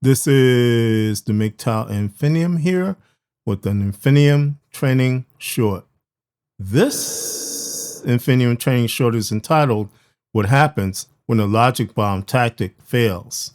This is the MGTOW Infinium here with an Infinium training short. This Infinium training short is entitled, What Happens When a Logic Bomb Tactic Fails.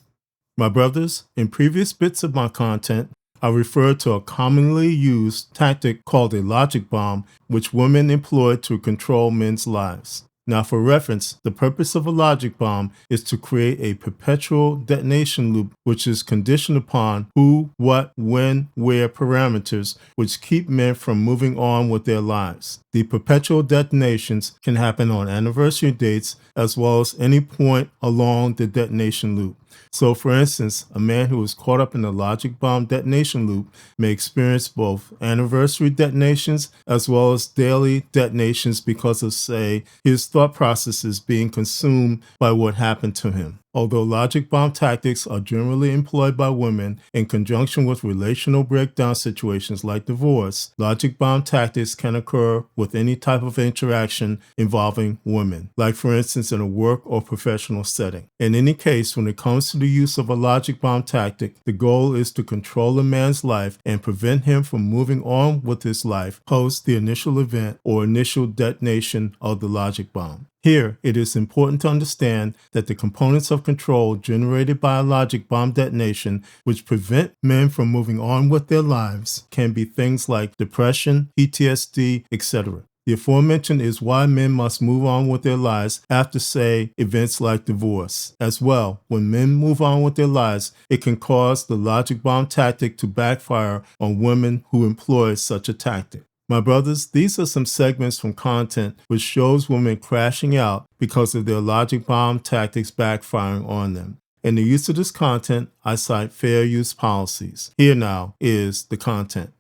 My brothers, in previous bits of my content, I referred to a commonly used tactic called a logic bomb, which women employ to control men's lives. Now, for reference, the purpose of a logic bomb is to create a perpetual detonation loop which is conditioned upon who, what, when, where parameters which keep men from moving on with their lives. The perpetual detonations can happen on anniversary dates as well as any point along the detonation loop. So, for instance, a man who is caught up in the logic bomb detonation loop may experience both anniversary detonations as well as daily detonations because of, say, his thought processes being consumed by what happened to him. Although logic bomb tactics are generally employed by women in conjunction with relational breakdown situations like divorce, logic bomb tactics can occur with any type of interaction involving women, like for instance in a work or professional setting. In any case, when it comes to the use of a logic bomb tactic, the goal is to control a man's life and prevent him from moving on with his life post the initial event or initial detonation of the logic bomb. Here, it is important to understand that the components of control generated by a logic bomb detonation which prevent men from moving on with their lives can be things like depression, PTSD, etc. The aforementioned is why men must move on with their lives after, say, events like divorce. As well, when men move on with their lives, it can cause the logic bomb tactic to backfire on women who employ such a tactic. My brothers, these are some segments from content which shows women crashing out because of their logic bomb tactics backfiring on them. In the use of this content, I cite fair use policies. Here now is the content.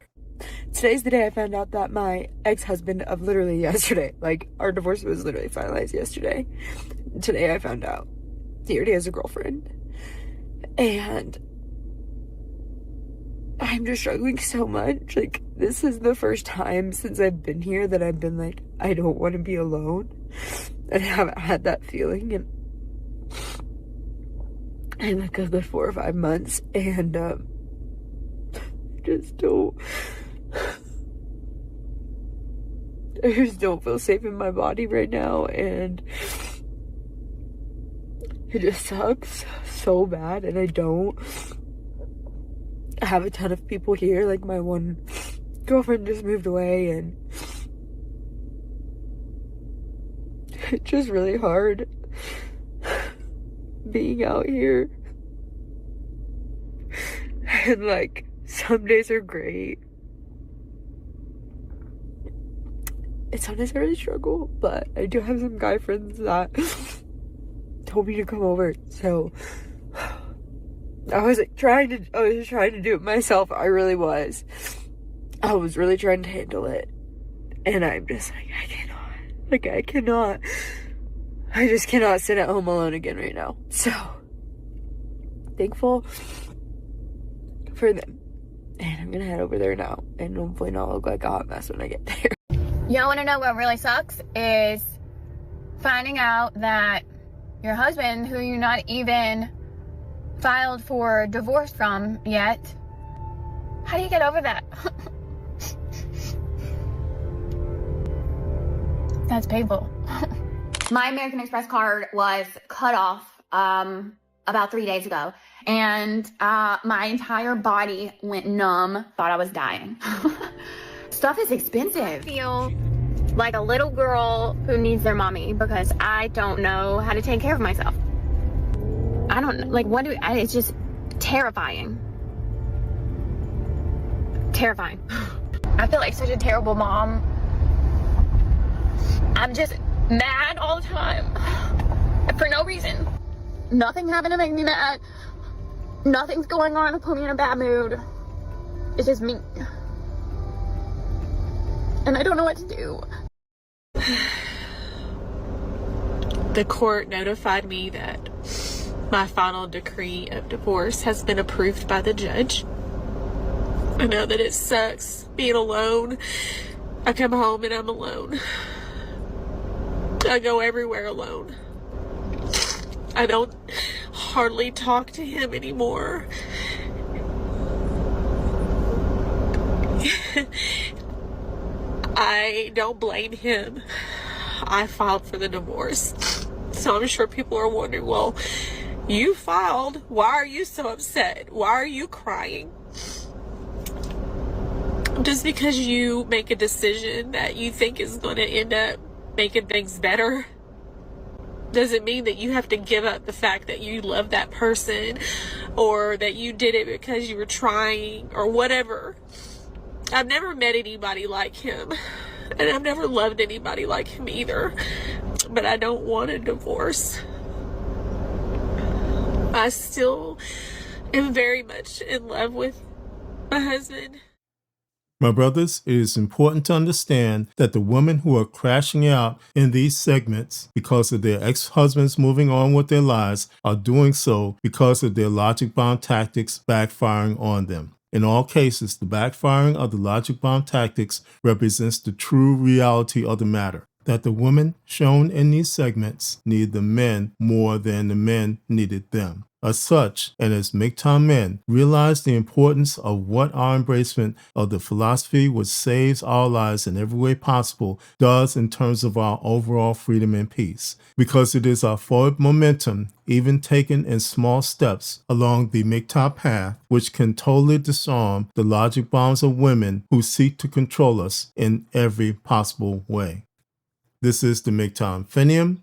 Today's the day I found out that my ex-husband of literally yesterday, like our divorce was literally finalized yesterday. Today I found out he already has a girlfriend. And I'm just struggling so much. Like, this is the first time since I've been here that I've been like, I don't want to be alone. And I haven't had that feeling in like a good 4 or 5 months. And I just don't feel safe in my body right now, and it just sucks so bad. And I have a ton of people here. Like, my one girlfriend just moved away, and it's just really hard being out here. And like, some days are great, and some days I really struggle, but I do have some guy friends that told me to come over. So I was trying to do it myself. I really was. I was really trying to handle it. And I'm just like, I just cannot sit at home alone again right now. So thankful for them. And I'm gonna head over there now and hopefully not look like a hot mess when I get there. Y'all wanna know what really sucks? Is finding out that your husband, who you're not even filed for divorce from yet, how do you get over that? That's painful. My American Express card was cut off about 3 days ago, and my entire body went numb. Thought I was dying. Stuff is expensive. I feel like a little girl who needs their mommy because I don't know how to take care of myself. I don't, like, it's just terrifying. Terrifying. I feel like such a terrible mom. I'm just mad all the time. For no reason. Nothing happened to make me mad. Nothing's going on to put me in a bad mood. It's just me. And I don't know what to do. The court notified me that my final decree of divorce has been approved by the judge. I know that it sucks being alone. I come home and I'm alone. I go everywhere alone. I don't hardly talk to him anymore. I don't blame him. I filed for the divorce. So I'm sure people are wondering, well, you filed. Why are you so upset? Why are you crying? Just because you make a decision that you think is going to end up making things better doesn't mean that you have to give up the fact that you love that person or that you did it because you were trying or whatever. I've never met anybody like him, and I've never loved anybody like him either, but I don't want a divorce. I still am very much in love with my husband. My brothers, it is important to understand that the women who are crashing out in these segments because of their ex-husbands moving on with their lives are doing so because of their logic bomb tactics backfiring on them. In all cases, the backfiring of the logic bomb tactics represents the true reality of the matter, that the women shown in these segments need the men more than the men needed them. As such, and as MGTOW men, realize the importance of what our embracement of the philosophy which saves our lives in every way possible does in terms of our overall freedom and peace, because it is our forward momentum, even taken in small steps along the MGTOW path, which can totally disarm the logic bombs of women who seek to control us in every possible way. This is the MGTOW Infinium,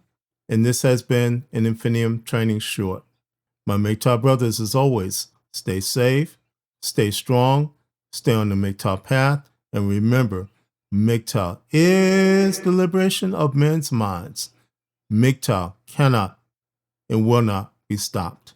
and this has been an Infinium Training Short. My MGTOW brothers, as always, stay safe, stay strong, stay on the MGTOW path, and remember, MGTOW is the liberation of men's minds. MGTOW cannot and will not be stopped.